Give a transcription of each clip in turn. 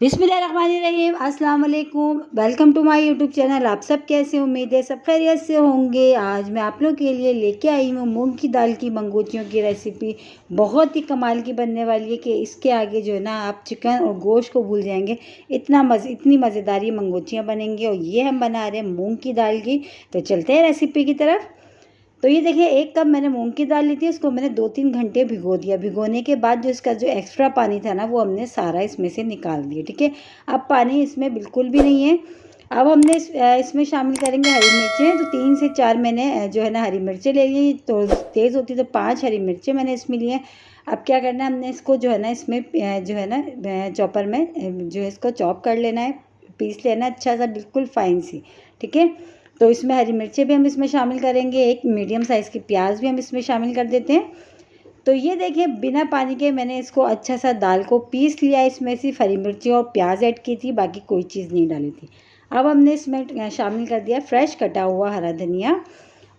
बिस्मिल्लाहिर्रहमानिर्रहीम, अस्सलाम वालेकुम। Welcome to my YouTube channel. आप सब कैसे, उम्मीद है सब खैरियत से होंगे। आज मैं आप लोग के लिए लेके आई हूँ मूंग की दाल की मंगोचियों की रेसिपी। बहुत ही कमाल की बनने वाली है कि इसके आगे जो है ना आप चिकन और गोश्त को भूल जाएंगे। इतनी मज़ेदार ये मंगोचियाँ बनेंगी और ये हम बना रहे हैं मूंग की दाल की। तो चलते हैं रेसिपी की तरफ। तो ये देखिए, 1 कप मैंने मूंग की दाल ली थी, उसको मैंने 2-3 घंटे भिगो दिया। भिगोने के बाद जो इसका जो एक्स्ट्रा पानी था ना वो हमने सारा इसमें से निकाल दिया। ठीक है, अब पानी इसमें बिल्कुल भी नहीं है। अब हमने इसमें शामिल करेंगे हरी मिर्चें। तो 3 से 4 मैंने जो है ना हरी मिर्चें ले ली। तो तेज़ होती तो 5 हरी मिर्चें मैंने इसमें ली हैं। अब क्या करना है, हमने इसको जो है ना इसमें जो है ना चॉपर में जो है इसको चॉप कर लेना है, पीस लेना अच्छा सा, बिल्कुल फाइन सी। ठीक है, तो इसमें हरी मिर्चें भी हम इसमें शामिल करेंगे। एक मीडियम साइज़ की प्याज भी हम इसमें शामिल कर देते हैं। तो ये देखिए, बिना पानी के मैंने इसको अच्छा सा दाल को पीस लिया। इसमें सिर्फ हरी मिर्ची और प्याज ऐड की थी, बाकी कोई चीज़ नहीं डाली थी। अब हमने इसमें शामिल कर दिया फ्रेश कटा हुआ हरा धनिया,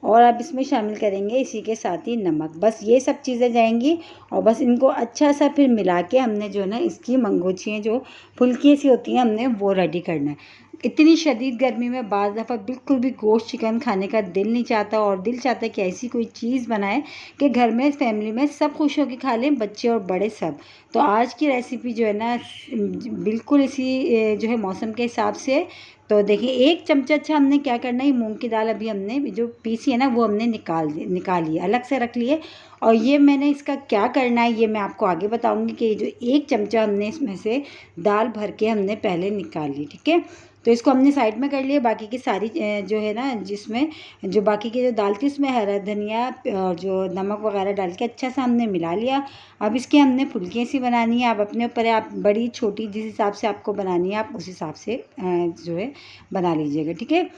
और अब इसमें शामिल करेंगे इसी के साथ ही नमक। बस ये सब चीज़ें जाएंगी और बस इनको अच्छा सा फिर मिला के हमने जो है ना इसकी मंगोचियाँ जो फुल्की सी होती हैं हमने वो रेडी करना है। इतनी शदीद गर्मी में बाज़ दफ़ा बिल्कुल भी गोश्त चिकन खाने का दिल नहीं चाहता, और दिल चाहता है कि ऐसी कोई चीज़ बनाए कि घर में फैमिली में सब खुश होकर खा लें, बच्चे और बड़े सब। तो आज की रेसिपी जो है ना बिल्कुल इसी जो है मौसम के हिसाब से। तो देखिए, 1 चमचा अच्छा हमने क्या करना है, मूंग की दाल अभी हमने जो पीसी है ना वो हमने निकाली है, अलग से रख लिए। और ये मैंने इसका क्या करना है ये मैं आपको आगे बताऊंगी कि जो 1 चमचा हमने इसमें से दाल भर के हमने पहले निकाल ली। ठीक है, तो इसको हमने साइड में कर लिया। बाकी की सारी जो है ना जिसमें जो बाकी की जो दाल थी उसमें हरा धनिया और जो नमक वगैरह डाल के अच्छा सा हमने मिला लिया। अब इसकी हमने फुल्कियाँ सी बनानी है। आप अपने ऊपर है, आप बड़ी छोटी जिस हिसाब से आपको बनानी है आप उस हिसाब से जो है बना लीजिएगा। ठीक है,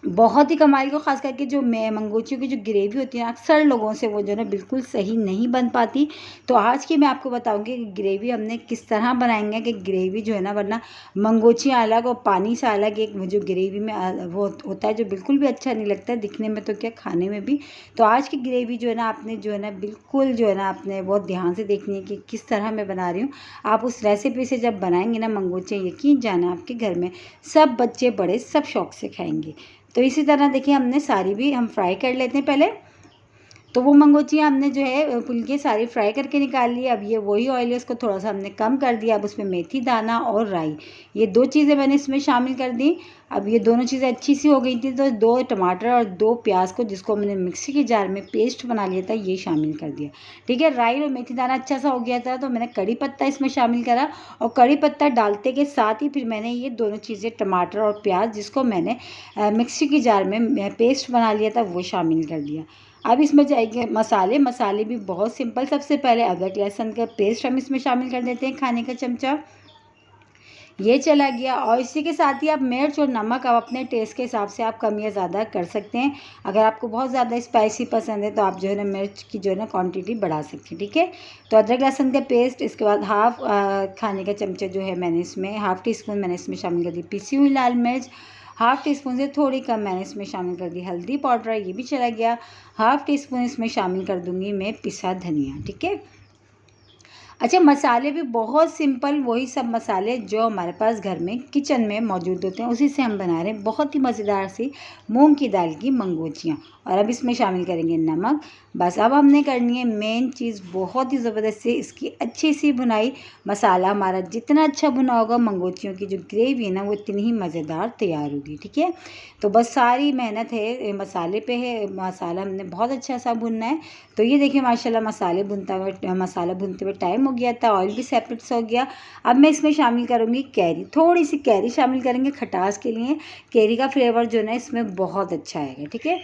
बहुत ही कमाल को ख़ास करके जो मंगोचियों की जो ग्रेवी होती है अक्सर लोगों से वो जो है ना बिल्कुल सही नहीं बन पाती। तो आज की मैं आपको बताऊंगी कि ग्रेवी हमने किस तरह बनाएंगे कि ग्रेवी जो है ना, वरना मंगोचियाँ अलग और पानी से अलग एक जो ग्रेवी में वो होता है जो बिल्कुल भी अच्छा नहीं लगता है दिखने में तो क्या खाने में भी। तो आज की ग्रेवी जो है ना आपने जो है ना बिल्कुल जो है ना आपने बहुत ध्यान से देखनी है कि किस तरह मैं बना रही हूँ। आप उस रेसिपी से जब बनाएंगे ना मंगोचियाँ, यकीन जाना आपके घर में सब बच्चे बड़े सब शौक से खाएंगे। तो इसी तरह देखिए, हमने सारी भी हम फ्राई कर लेते हैं पहले। तो वो मंगोचियाँ हमने जो है फुल्की सारी फ्राई करके निकाल ली। अब ये वही ऑयल है, उसको थोड़ा सा हमने कम कर दिया। अब उसमें मेथी दाना और राई, ये 2 चीज़ें मैंने इसमें शामिल कर दी। अब ये दोनों चीज़ें अच्छी सी हो गई थी तो 2 टमाटर और 2 प्याज को जिसको हमने मिक्सी के जार में पेस्ट बना लिया था ये शामिल कर दिया। ठीक है, राई और मेथी दाना अच्छा सा हो गया था तो मैंने कड़ी पत्ता इसमें शामिल करा, और कड़ी पत्ता डालते के साथ ही फिर मैंने ये दोनों चीज़ें टमाटर और प्याज जिसको मैंने मिक्सी के जार में पेस्ट बना लिया था वो शामिल कर दिया। अब इसमें जाएंगे मसाले। मसाले भी बहुत सिंपल। सबसे पहले अदरक लहसुन का पेस्ट हम इसमें शामिल कर देते हैं, खाने का चमचा, ये चला गया। और इसी के साथ ही आप मिर्च और नमक आप अपने टेस्ट के हिसाब से आप कम या ज़्यादा कर सकते हैं। अगर आपको बहुत ज़्यादा स्पाइसी पसंद है तो आप जो है ना मिर्च की जो है ना क्वांटिटी बढ़ा सकते हैं। ठीक है, तो अदरक लहसुन का पेस्ट, इसके बाद हाफ खाने का चमचा जो है मैंने इसमें हाफ टी स्पून मैंने इसमें शामिल कर दी पिसी हुई लाल मिर्च। हाफ टी स्पून से थोड़ी कम मैंने इसमें शामिल कर दी हल्दी पाउडर, ये भी चला गया। हाफ टी स्पून इसमें शामिल कर दूंगी मैं पिसा धनिया। ठीक है, अच्छा, मसाले भी बहुत सिंपल, वही सब मसाले जो हमारे पास घर में किचन में मौजूद होते हैं उसी से हम बना रहे हैं बहुत ही मज़ेदार सी मूंग की दाल की मंगोचियाँ। और अब इसमें शामिल करेंगे नमक। बस अब हमने करनी है मेन चीज़, बहुत ही ज़बरदस्त सी इसकी अच्छी सी भुनाई। मसाला हमारा जितना अच्छा भुना होगा मंगोचियों की जो ग्रेवी है ना वो इतनी ही मज़ेदार तैयार होगी। ठीक है, तो बस सारी मेहनत है मसाले पे है। मसाला हमने बहुत अच्छा सा भुनना है। तो ये देखिए माशाल्लाह मसाला भूनते हुए टाइम हो गया था, ऑयल भी सेपरेट से हो गया। अब मैं इसमें शामिल करूँगी कैरी, थोड़ी सी कैरी शामिल करेंगे खटास के लिए। कैरी का फ्लेवर जो है ना इसमें बहुत अच्छा आएगा। ठीक है,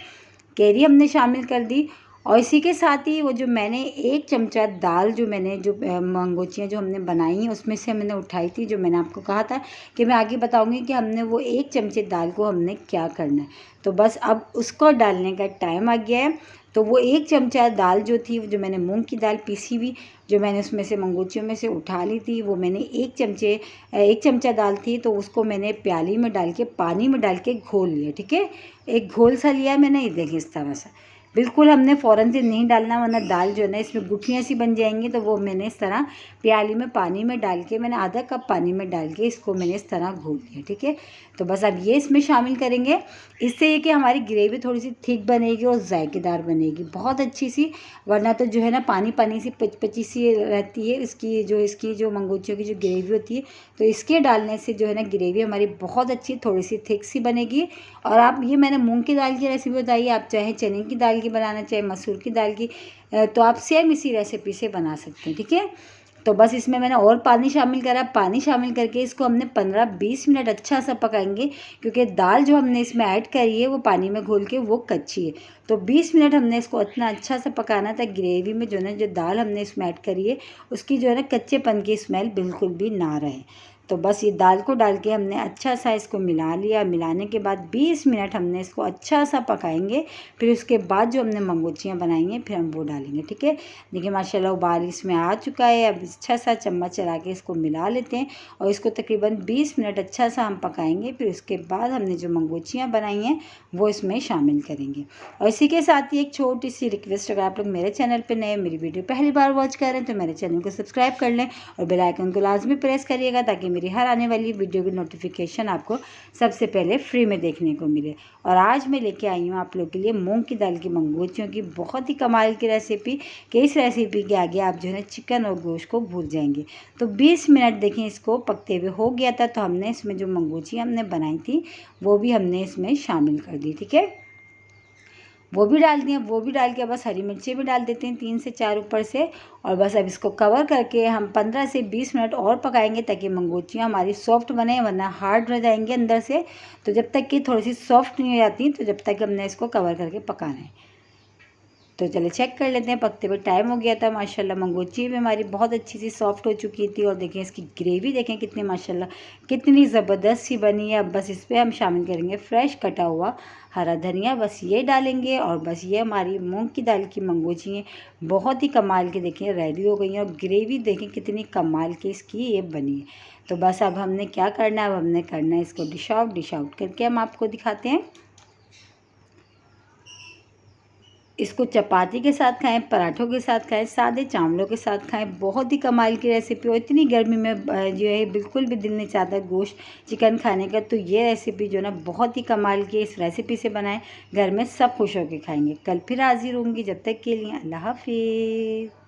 कैरी हमने शामिल कर दी। और इसी के साथ ही वो जो मैंने 1 चमचा दाल जो मैंने जो मंगोचियाँ जो हमने बनाई हैं उसमें से मैंने उठाई थी, जो मैंने आपको कहा था कि मैं आगे बताऊंगी कि हमने वो 1 चमचे दाल को हमने क्या करना है। तो बस अब उसको डालने का टाइम आ गया है। तो वो 1 चमचा दाल जो थी, जो मैंने मूंग की दाल पीसी हुई जो मैंने उसमें से मंगोचियों में से उठा ली थी, वो मैंने 1 चमचा दाल थी तो उसको मैंने प्याली में डाल के पानी में डाल के घोल लिया। ठीक है, एक घोल सा लिया मैंने, ये देखिए इस तरह से बिल्कुल हमने फ़ौरन से नहीं डालना, वरना दाल जो है ना इसमें गुठलियाँ सी बन जाएंगी। तो वो मैंने इस तरह प्याली में पानी में डाल के, मैंने आधा कप पानी में डाल के इसको मैंने इस तरह घोल दिया। ठीक है, तो बस अब ये इसमें शामिल करेंगे। इससे ये कि हमारी ग्रेवी थोड़ी सी थिक बनेगी और जायकेदार बनेगी, बहुत अच्छी सी। वरना तो जो है ना पानी पानी सी पची सी रहती है इसकी जो मंगोचियों की जो ग्रेवी होती है। तो इसके डालने से जो है ना ग्रेवी हमारी बहुत अच्छी थोड़ी सी थिक सी बनेगी। और आप ये मैंने मूंग की दाल की रेसिपी बताई, आप चाहे चने की दाल की बनाना, चाहे मसूर की दाल की, तो आप सेम इसी रेसिपी से बना सकते हैं। ठीक है, तो बस इसमें मैंने और पानी शामिल करा। पानी शामिल करके इसको हमने 15-20 मिनट अच्छा सा पकाएंगे, क्योंकि दाल जो हमने इसमें ऐड करी है वो पानी में घोल के वो कच्ची है। तो 20 मिनट हमने इसको इतना अच्छा सा पकाना था, ग्रेवी में जो है ना जो दाल हमने इसमें ऐड करी है उसकी जो है ना कच्चेपन की स्मेल बिल्कुल भी ना रहे। तो बस ये दाल को डाल के हमने अच्छा सा इसको मिला लिया। मिलाने के बाद 20 मिनट हमने इसको अच्छा सा पकाएंगे। फिर उसके बाद जो हमने मंगोचियाँ बनाई हैं फिर हम वो डालेंगे। ठीक है, देखिए माशाल्लाह उबाल इसमें आ चुका है। अब अच्छा सा चम्मच चला के इसको मिला लेते हैं और इसको तकरीबन 20 मिनट अच्छा सा हम पकाएंगे। फिर उसके बाद हमने जो मंगोचियाँ बनाई हैं वो इसमें शामिल करेंगे। और इसी के साथ ही एक छोटी सी रिक्वेस्ट, अगर आप लोग मेरे चैनल पर नए, मेरी वीडियो पहली बार वॉच कर रहे हैं तो मेरे चैनल को सब्सक्राइब कर लें और बेल आइकन को लाजमी प्रेस करिएगा, ताकि मेरी हर आने वाली वीडियो की नोटिफिकेशन आपको सबसे पहले फ्री में देखने को मिले। और आज मैं लेके आई हूँ आप लोग के लिए मूंग की दाल की मंगोचियों की बहुत ही कमाल की रेसिपी, कि इस रेसिपी के आगे आप जो है चिकन और गोश्त को भूल जाएंगे। तो 20 मिनट देखें इसको पकते हुए हो गया था। तो हमने इसमें जो मंगोचियाँ हमने बनाई थी वो भी हमने इसमें शामिल कर दी। ठीक है, वो भी डाल दिए। वो भी डाल के बस हरी मिर्ची भी डाल देते हैं 3 से 4 ऊपर से। और बस अब इसको कवर करके हम 15 से 20 मिनट और पकाएंगे, ताकि मंगोचियाँ हमारी सॉफ्ट बने, वरना हार्ड रह जाएंगे अंदर से। तो जब तक कि थोड़ी सी सॉफ्ट नहीं हो जाती तो जब तक हमने इसको कवर करके पकाना है। तो चलिए चेक कर लेते हैं। पकते हुए टाइम हो गया था। माशाल्लाह मंगोची भी हमारी बहुत अच्छी सी सॉफ्ट हो चुकी थी। और देखें इसकी ग्रेवी देखें कितनी माशाल्लाह कितनी ज़बरदस्त सी बनी है। अब बस इस पर हम शामिल करेंगे फ्रेश कटा हुआ हरा धनिया, बस ये डालेंगे। और बस ये हमारी मूंग की दाल की मंगोची हैं बहुत ही कमाल की देखें रेडी हो गई हैं। और ग्रेवी देखें कितनी कमाल की इसकी ये बनी है। तो बस अब हमने क्या करना है, अब हमने करना है इसको डिश आउट करके हम आपको दिखाते हैं। इसको चपाती के साथ खाएं, पराठों के साथ खाएं, सादे चावलों के साथ खाएं। बहुत ही कमाल की रेसिपी। और इतनी गर्मी में जो है बिल्कुल भी दिल नहीं चाहता गोश्त चिकन खाने का। तो ये रेसिपी जो ना बहुत ही कमाल की है। इस रेसिपी से बनाएं, घर में सब खुश होकर खाएंगे। कल फिर हाजिर होंगी, जब तक के लिए अल्लाह हाफिज़।